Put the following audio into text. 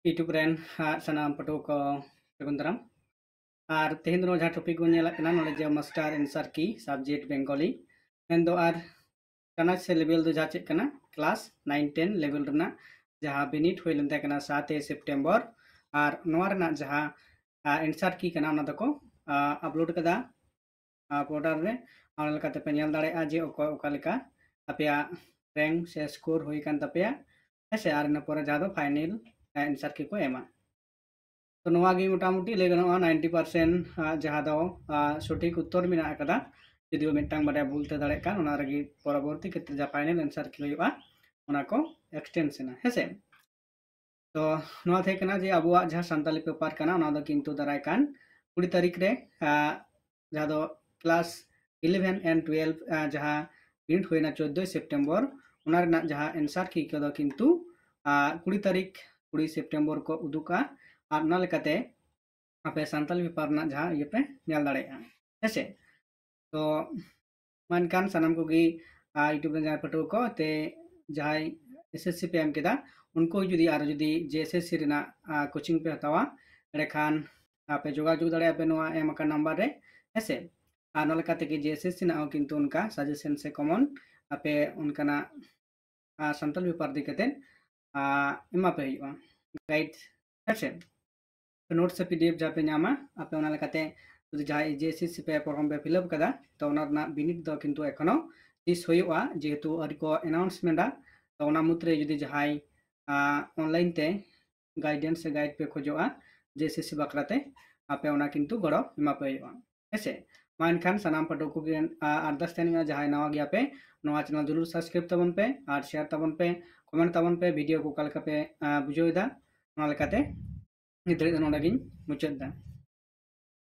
YouTube rain सनाम पटो को सगुंदरम और तेहन दो जहाँ टॉपिक बन नेला कना नोले जे मास्टर आंसर की सब्जेक्ट बेंगली मेन दो आर कना से लेवल दो जहाँ चेक कना क्लास 9 10 लेवल रना जहाँ बिनिट हुई लेंते कना 7 सितंबर और नोर ना जहाँ आंसर की कना उना दको अपलोड कदा पोर्टल रे और लकाते पे नेल दाड़े जे ओका अपया रैंक से स्कोर हुई कान तपया ऐसे आर न पोरे जादो फाइनल आंसर की को एमा तो नोवागी मोटामुटी ले गनोआ 90% जहाँ दो सठिक उत्तर मेना कदा जदिओ मिटटांग बारे भूलते दाड़े कान ओना रगी परवर्ती क्षेत्र जा फाइनल आंसर की हुआ ओना को एक्सटेंशन हेसे तो नोआ थे कना जे अबुआ जहाँ संताली पेपर कना ओना दो किंतु दाराय कान 20 तारीख रे जहाँ दो क्लास 11 एंड 12 जहाँ प्रिंट हुईना 14 सितंबर ओना रना जहाँ आंसर की को दो किंतु 20 तारीख 20 सितंबर को उदुका और ना लेकाते आपे संताल पेपर ना जहाँ ये पे नेल दाड़ेगा हेसे तो मानकान सनम को गी यूट्यूब रे जहाँ पटो को ते जहाँ एसएससी पे एम केदा उनको जुदी आर जुदी जेएसएससी रेना कोचिंग पे हतावा एखान आपे जोगाजोग दाड़े आपे नोआ एम का नंबर रे हेसे और ना लेकाते कि जेएसएससी ना किंतु उनका सजेशन से कॉमन आपे उनका ना संताल पेपर दिकते एमा पे हुआ गाइड हेसे नोट से पीडीएफ जहाँ पे नामा आपे उना लेकाते जुदी जहाँ जेएसएससी पे फॉर्म पे फिलअप कदा तो उना रना बिनिट दो किंतु एखनो तीस हुआ जेहेतु अरी को अनाउंसमेंटा तो उना मुद्रे जुदी जहाँ ऑनलाइन ते गाइडेंस से गाइड पे खोजोआ जेएसएससी बकराते आपे उना किंतु गड़ो एमा पे हुआ हेसे मा एनखान सनाम पटो को अरदास तहनी जहाँ नवा गया पे नवा चैनल जरूर सब्सक्राइब तबन पे और शेयर तबन पे कमेंट तबन पे वीडियो को कल पे बुझोदा नवा लेकाते निद्रे नोडा गिन मुचाद दा।